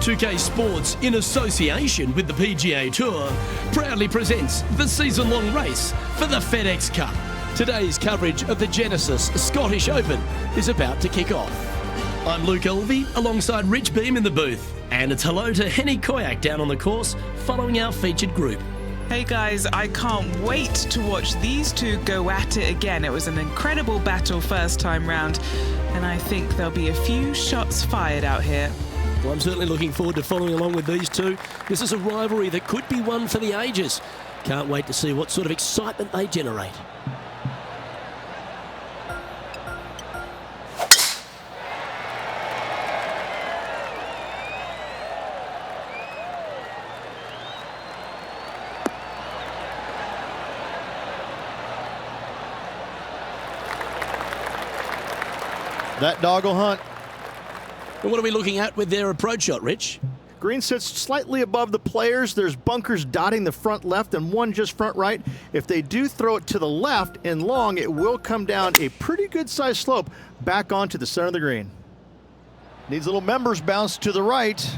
2K Sports, in association with the PGA Tour, proudly presents the season-long race for the FedEx Cup. Today's coverage of the Genesis Scottish Open is about to kick off. I'm Luke Elvey, alongside Rich Beam in the booth. And it's hello to Henny Koyak down on the course, following our featured group. Hey guys, I can't wait to watch these two go at it again. It was an incredible battle first time round, and I think there'll be a few shots fired out here. Well, I'm certainly looking forward to following along with these two. This is a rivalry that could be one for the ages. Can't wait to see what sort of excitement they generate. That dog will hunt. And what are we looking at with their approach shot, Rich? Green sits slightly above the players. There's bunkers dotting the front left and one just front right. If they do throw it to the left and long, it will come down a pretty good sized slope back onto the center of the green. Needs a little members bounce to the right.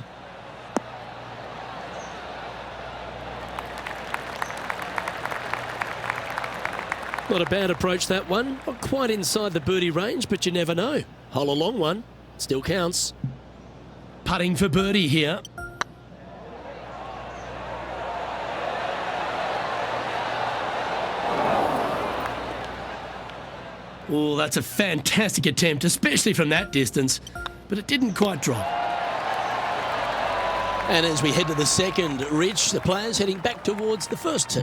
Not a bad approach, that one. Not quite inside the birdie range, but you never know. Hole a long one. Still counts. Putting for birdie here. Oh, that's a fantastic attempt, especially from that distance, but it didn't quite drop. And as we head to the second, Rich, the players heading back towards the first tee.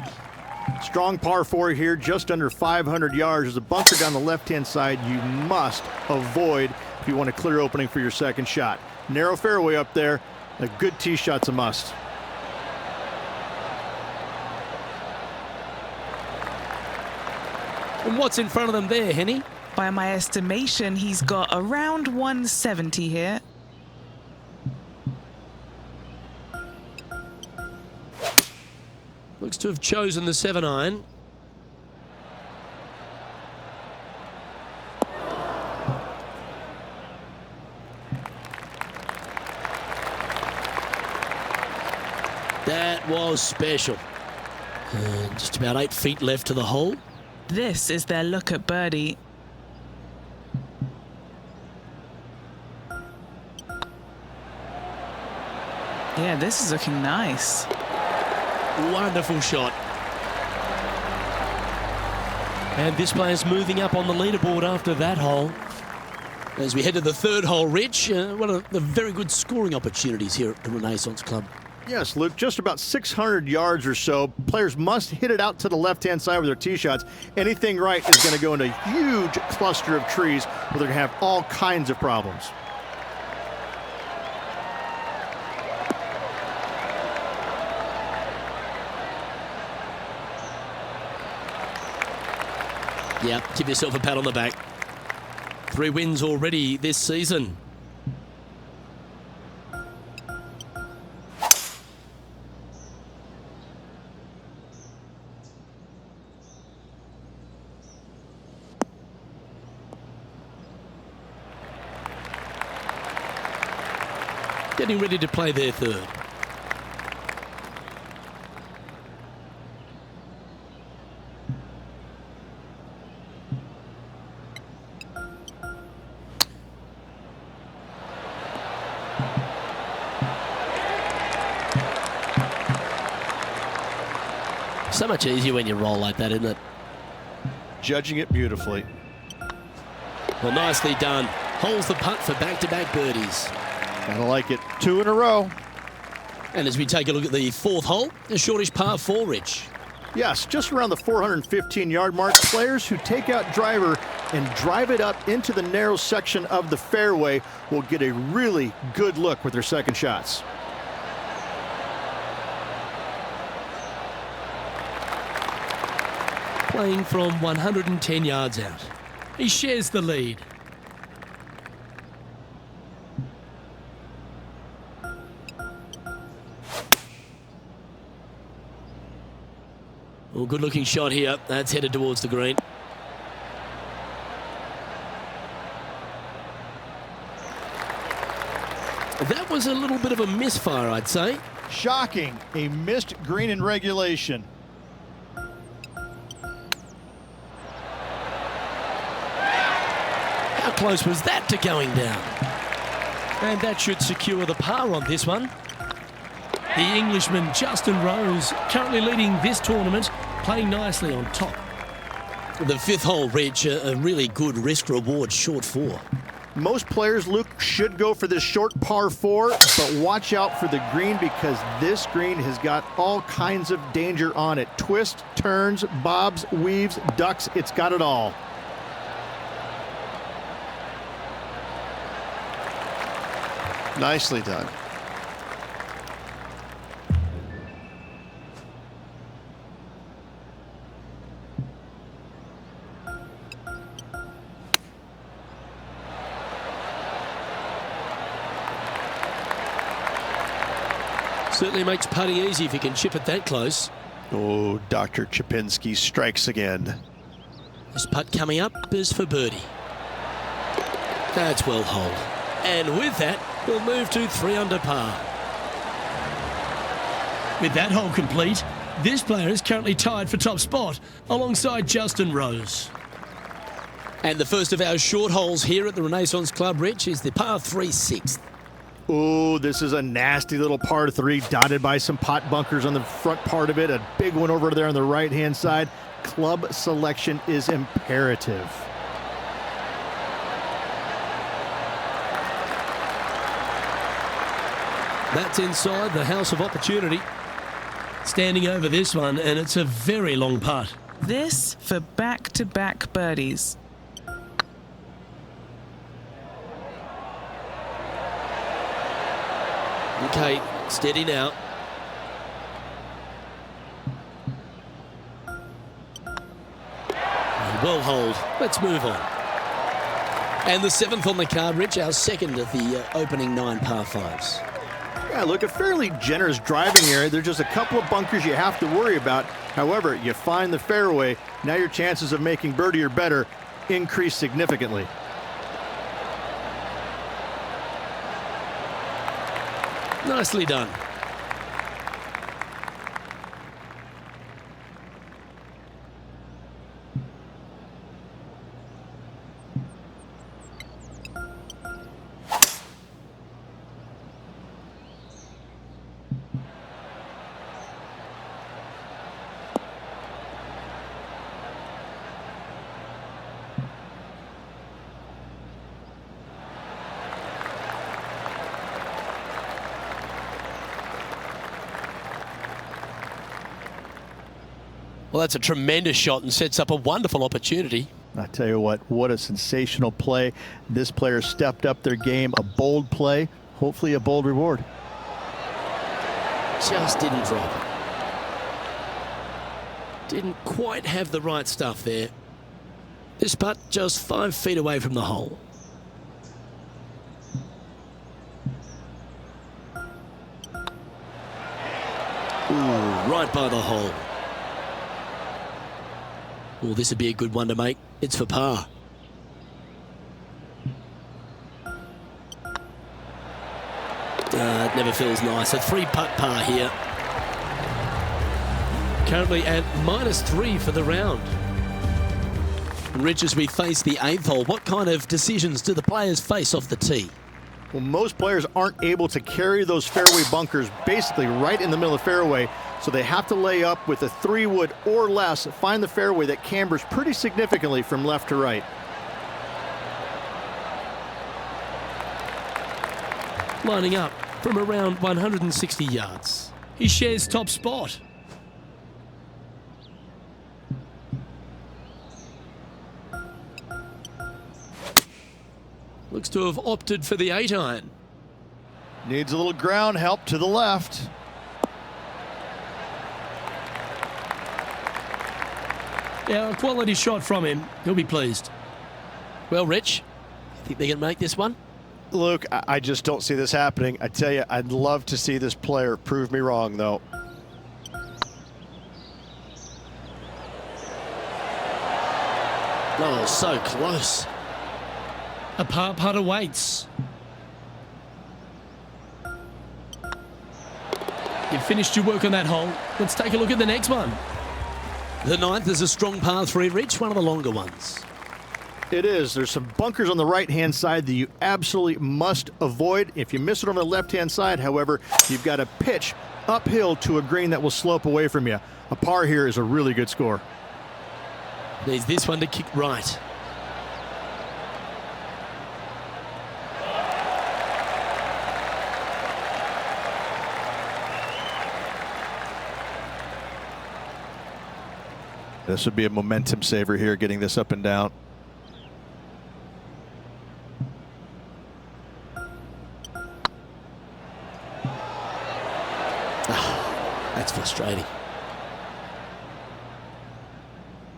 Strong par 4 here, just under 500 yards. There's a bunker down the left-hand side you must avoid if you want a clear opening for your second shot. Narrow fairway up there. A good tee shot's a must. And what's in front of them there, Henny? By my estimation, he's got around 170 here. Looks to have chosen the 7-iron. That was special. Just about 8 feet left to the hole. This is their look at birdie. Yeah, this is looking nice. Wonderful shot. And this player's moving up on the leaderboard after that hole. As we head to the third hole, Rich, one of the very good scoring opportunities here at the Renaissance Club. Yes, Luke, just about 600 yards or so. Players must hit it out to the left-hand side with their tee shots. Anything right is going to go into a huge cluster of trees where they're going to have all kinds of problems. Yeah, give yourself a pat on the back. 3 wins already this season. Getting ready to play their third. So much easier when you roll like that, isn't it? Judging it beautifully. Well, nicely done. Holds the putt for back-to-back birdies. Gotta like it. 2 in a row. And as we take a look at the fourth hole, a shortish par 4, Rich. Yes, just around the 415-yard mark. Players who take out driver and drive it up into the narrow section of the fairway will get a really good look with their second shots. Playing from 110 yards out. He shares the lead. Well, good looking shot here. That's headed towards the green. That was a little bit of a misfire, I'd say. Shocking. A missed green in regulation. How close was that to going down? And that should secure the par on this one. The Englishman Justin Rose, currently leading this tournament, playing nicely on top. The fifth hole, Rich, a really good risk-reward short 4. Most players, Luke, should go for this short par 4, but watch out for the green because this green has got all kinds of danger on it. Twists, turns, bobs, weaves, ducks, it's got it all. Nicely done. Certainly makes putting easy if you can chip it that close. Oh, Dr. Chapinski strikes again. This putt coming up is for birdie. That's well holed. And with that, we'll move to 3 under par. With that hole complete, this player is currently tied for top spot alongside Justin Rose. And the first of our short holes here at the Renaissance Club, Rich, is the par 3 6th. Oh, this is a nasty little par 3 dotted by some pot bunkers on the front part of it. A big one over there on the right-hand side. Club selection is imperative. That's inside the house of opportunity. Standing over this one, and it's a very long putt. This for back-to-back birdies. Okay, steady now. Well holed. Let's move on. And the 7th on the card, Rich, our second of the opening 9 par 5s. Yeah, look, a fairly generous driving area. There's just a couple of bunkers you have to worry about. However, you find the fairway. Now your chances of making birdie or better increase significantly. Nicely done. Well, that's a tremendous shot and sets up a wonderful opportunity. I tell you what a sensational play. This player stepped up their game, a bold play, hopefully a bold reward. Just didn't drop. Didn't quite have the right stuff there. This putt just 5 feet away from the hole. Ooh, right by the hole. Well, this would be a good one to make. It's for par. It never feels nice. A 3-putt par here. Currently at -3 for the round. And Rich, as we face the 8th hole, what kind of decisions do the players face off the tee? Well, most players aren't able to carry those fairway bunkers basically right in the middle of the fairway, so they have to lay up with a 3-wood or less, find the fairway that cambers pretty significantly from left to right. Lining up from around 160 yards. He shares top spot. Looks to have opted for the 8-iron. Needs a little ground help to the left. Yeah, a quality shot from him. He'll be pleased. Well, Rich, think they can make this one? Luke, I just don't see this happening. I tell you, I'd love to see this player prove me wrong, though. Oh, so close. A par putt awaits. You've finished your work on that hole. Let's take a look at the next one. The 9th is a strong par 3, Rich, one of the longer ones. It is. There's some bunkers on the right-hand side that you absolutely must avoid. If you miss it on the left-hand side, however, you've got to pitch uphill to a green that will slope away from you. A par here is a really good score. There's this one to kick right. This would be a momentum saver here, getting this up and down. That's frustrating.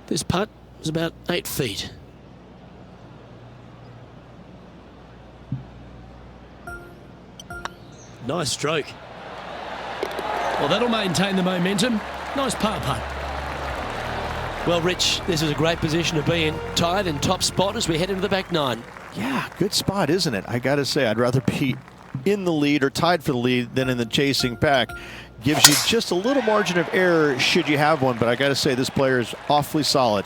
This putt was about 8 feet. Nice stroke. Well, that'll maintain the momentum. Nice par putt. Well, Rich, this is a great position to be in. Tied in top spot as we head into the back 9. Yeah, good spot, isn't it? I got to say, I'd rather be in the lead or tied for the lead than in the chasing pack. Gives you just a little margin of error should you have one, but I got to say, this player is awfully solid.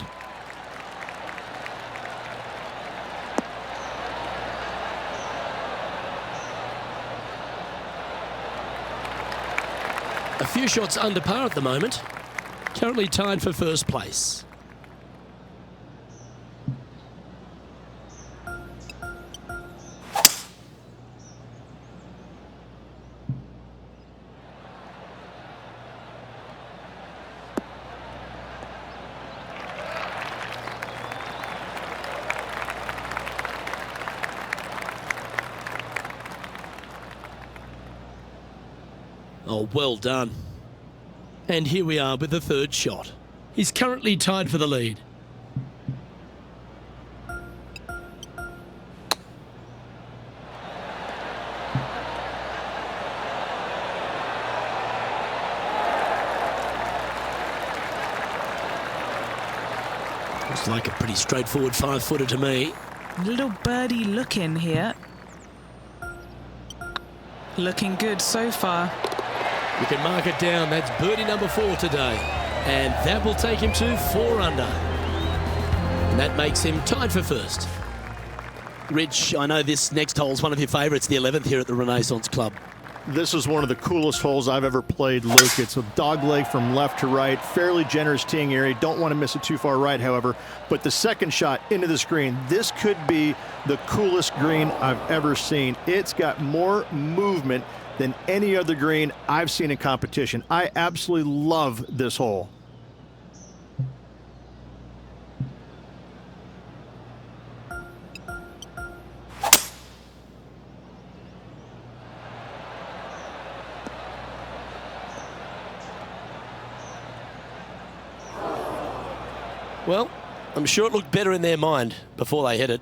A few shots under par at the moment. Currently tied for first place. Oh, well done. And here we are with the third shot. He's currently tied for the lead. Looks like a pretty straightforward 5-footer to me. Little birdie look in here. Looking good so far. We can mark it down. That's birdie number 4 today. And that will take him to 4 under. And that makes him tied for first. Rich, I know this next hole is one of your favourites, the 11th here at the Renaissance Club. This is one of the coolest holes I've ever played, Luke. It's a dogleg from left to right, fairly generous teeing area. Don't want to miss it too far right, however. But the second shot into the green, this could be the coolest green I've ever seen. It's got more movement than any other green I've seen in competition. I absolutely love this hole. Well, I'm sure it looked better in their mind before they hit it.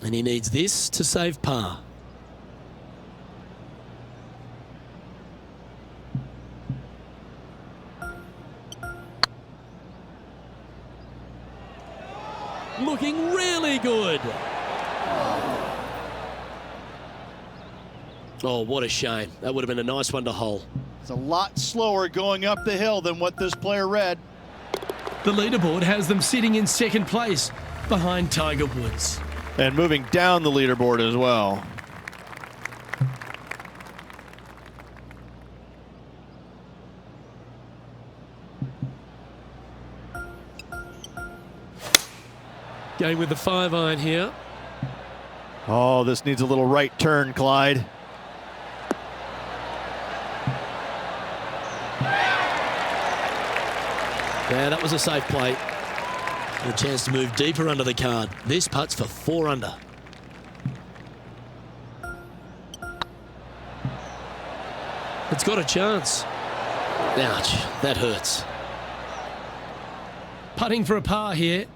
And he needs this to save par. Looking really good. Oh, what a shame. That would have been a nice one to hole. It's a lot slower going up the hill than what this player read. The leaderboard has them sitting in second place behind Tiger Woods. And moving down the leaderboard as well. Going with the 5-iron here. Oh, this needs a little right turn, Clyde. Yeah, that was a safe play. A chance to move deeper under the card. This putt's for 4 under. It's got a chance. Ouch, that hurts. Putting for a par here.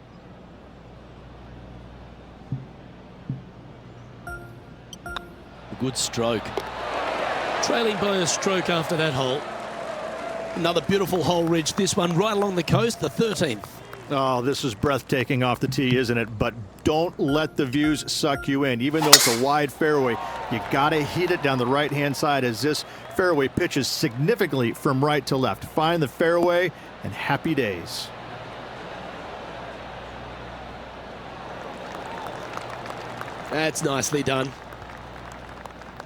good stroke. Trailing by a stroke after that hole. Another beautiful hole, Rich. This one right along the coast, the 13th. Oh, this is breathtaking off the tee, isn't it? But don't let the views suck you in. Even though it's a wide fairway, you got to hit it down the right-hand side as this fairway pitches significantly from right to left. Find the fairway and happy days. That's nicely done.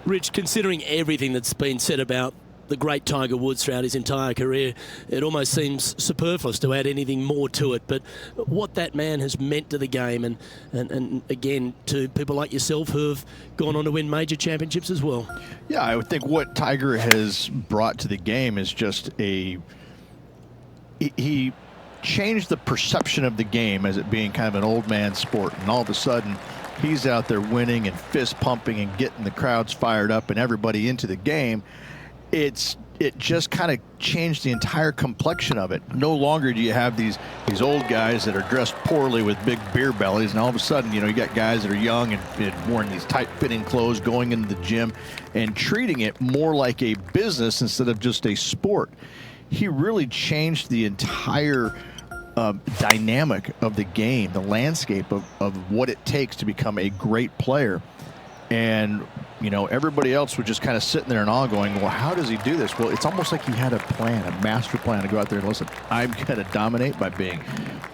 Rich, considering everything that's been said about the great Tiger Woods throughout his entire career, it almost seems superfluous to add anything more to it. But what that man has meant to the game and again, to people like yourself who have gone on to win major championships as well. Yeah, I would think what Tiger has brought to the game is just he changed the perception of the game as it being kind of an old man sport. And all of a sudden, he's out there winning and fist pumping and getting the crowds fired up and everybody into the game. It just kind of changed the entire complexion of it. No longer do you have these old guys that are dressed poorly with big beer bellies, and all of a sudden, you got guys that are young and wearing these tight-fitting clothes, going into the gym and treating it more like a business instead of just a sport. He really changed the entire dynamic of the game, the landscape of what it takes to become a great player. And everybody else was just kind of sitting there in awe going, well, how does he do this? Well, it's almost like he had a plan, a master plan to go out there and listen, I'm going to dominate by being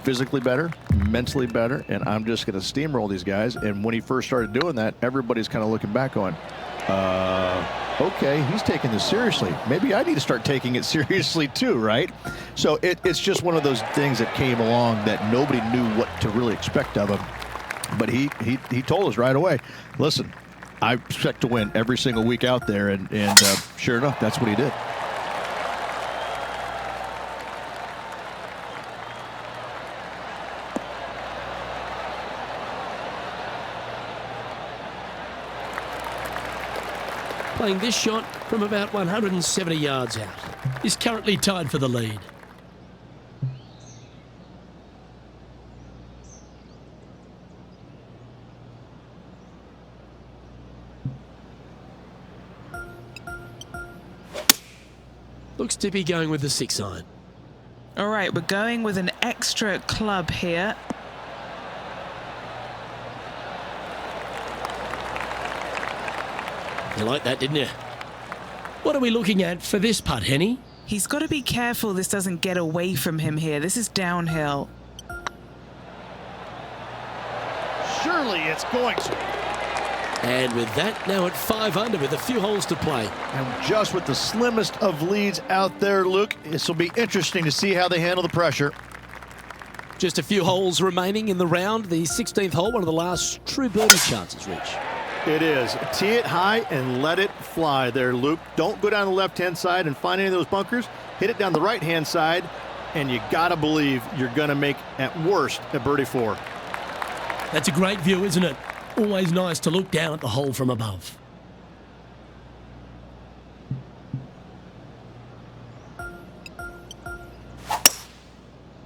physically better, mentally better, and I'm just going to steamroll these guys. And when he first started doing that, everybody's kind of looking back going, okay, he's taking this seriously. Maybe I need to start taking it seriously too, right? So it's just one of those things that came along that nobody knew what to really expect of him. But he told us right away, listen, I expect to win every single week out there, and sure enough, that's what he did. Playing this shot from about 170 yards out. Is currently tied for the lead. Looks to be going with the 6-iron. All right, we're going with an extra club here. You like that, didn't you? What are we looking at for this putt, Henny? He's got to be careful this doesn't get away from him here. This is downhill. Surely it's going to. And with that, now at 5 under with a few holes to play. And just with the slimmest of leads out there, Luke, this will be interesting to see how they handle the pressure. Just a few holes remaining in the round. The 16th hole, one of the last true birdie chances, Rich. It is. Tee it high and let it fly there, Luke. Don't go down the left-hand side and find any of those bunkers. Hit it down the right-hand side, and you got to believe you're going to make, at worst, a birdie 4. That's a great view, isn't it? Always nice to look down at the hole from above.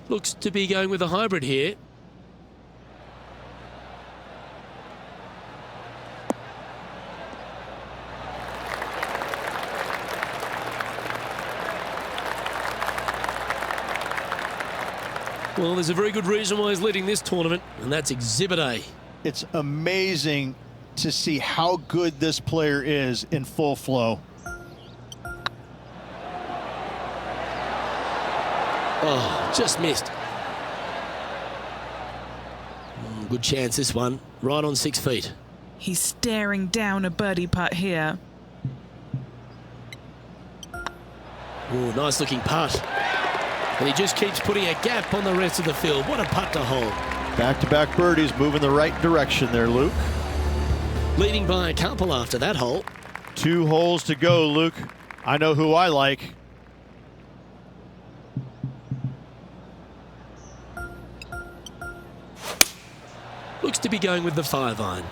Looks to be going with a hybrid here. Well, there's a very good reason why he's leading this tournament, and that's Exhibit A. It's amazing to see how good this player is in full flow. Oh, just missed. Good chance, this one. Right on 6 feet. He's staring down a birdie putt here. Oh, nice looking putt. And he just keeps putting a gap on the rest of the field. What a putt to hold. Back-to-back birdies, moving the right direction there, Luke. Leading by a couple after that hole. 2 holes to go, Luke. I know who I like. Looks to be going with the 5-iron.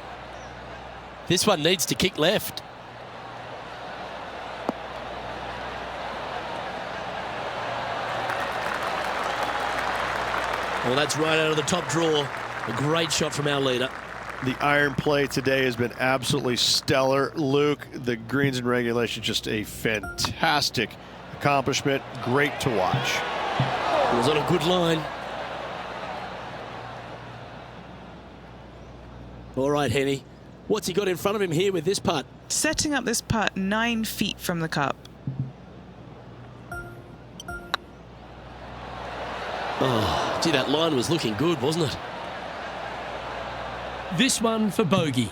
This one needs to kick left. Well, that's right out of the top draw. A great shot from our leader. The iron play today has been absolutely stellar. Luke, the greens and regulation, just a fantastic accomplishment. Great to watch. It was on a good line. All right, Henny. What's he got in front of him here with this putt? Setting up this putt 9 feet from the cup. Oh, gee, that line was looking good, wasn't it? This one for bogey.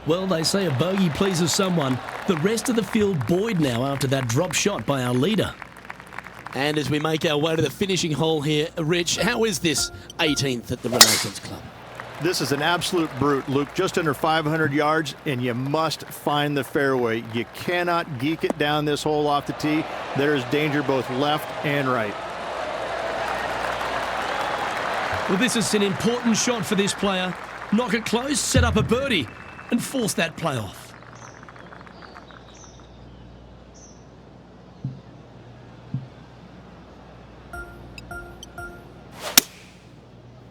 Well, they say a bogey pleases someone. The rest of the field buoyed now after that drop shot by our leader. And as we make our way to the finishing hole here, Rich, how is this 18th at the Renaissance Club? This is an absolute brute, Luke. Just under 500 yards, and you must find the fairway. You cannot geek it down this hole off the tee. There's danger both left and right. Well, this is an important shot for this player. Knock it close, set up a birdie, and force that play off.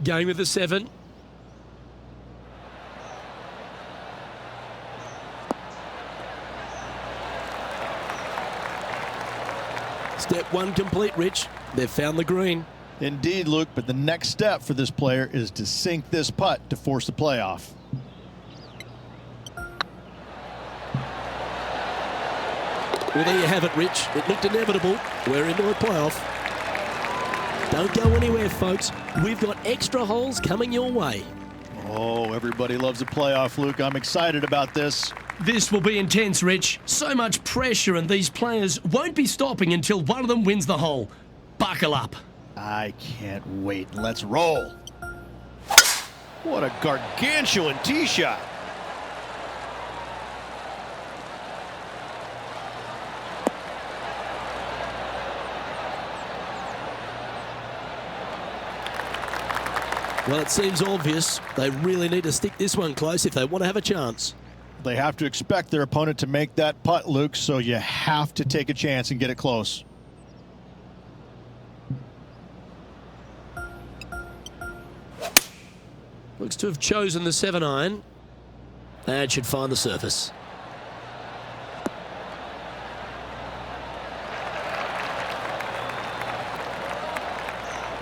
Going with the 7. Step 1 complete, Rich. They've found the green. Indeed, Luke, but the next step for this player is to sink this putt to force the playoff. Well, there you have it, Rich. It looked inevitable. We're into a playoff. Don't go anywhere, folks. We've got extra holes coming your way. Oh, everybody loves a playoff, Luke. I'm excited about this. This will be intense, Rich. So much pressure, and these players won't be stopping until one of them wins the hole. Buckle up. I can't wait. Let's roll. What a gargantuan tee shot. Well, it seems obvious. They really need to stick this one close if they want to have a chance. They have to expect their opponent to make that putt, Luke, so you have to take a chance and get it close. Looks to have chosen the 7-iron. And should find the surface.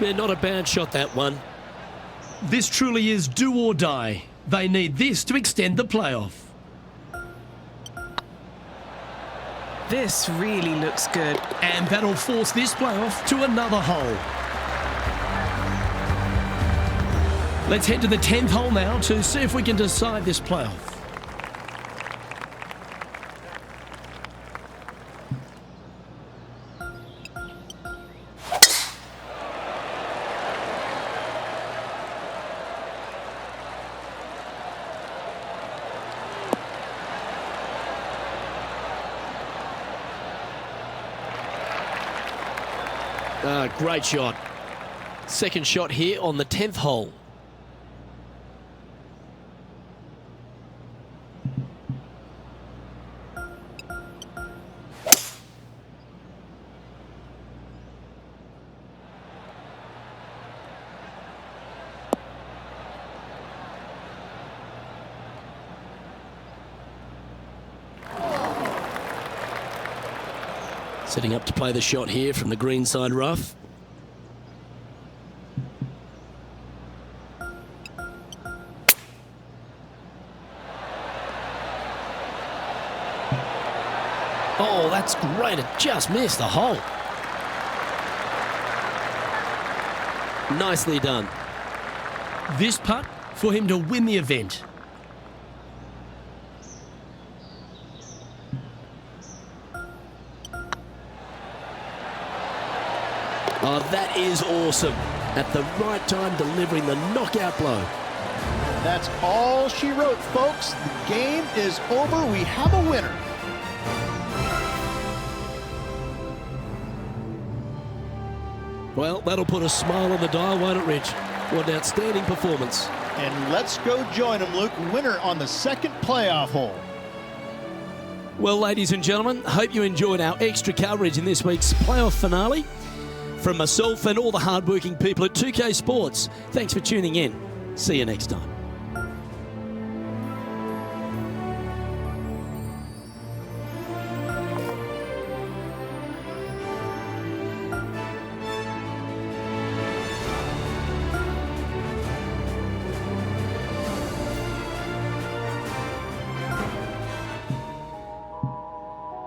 Yeah, not a bad shot, that one. This truly is do or die. They need this to extend the playoff. This really looks good. And that'll force this playoff to another hole. Let's head to the 10th hole now to see if we can decide this playoff. Great shot. Second shot here on the 10th hole. Setting up to play the shot here from the greenside rough. Oh, that's great. It just missed the hole. Nicely done. This putt for him to win the event. Oh, that is awesome. At the right time, delivering the knockout blow. That's all she wrote, folks. The game is over. We have a winner. Well, that'll put a smile on the dial, won't it, Rich? What an outstanding performance. And let's go join him, Luke. Winner on the second playoff hole. Well, ladies and gentlemen, hope you enjoyed our extra coverage in this week's playoff finale. from myself and all the hardworking people at 2K Sports, thanks for tuning in. See you next time.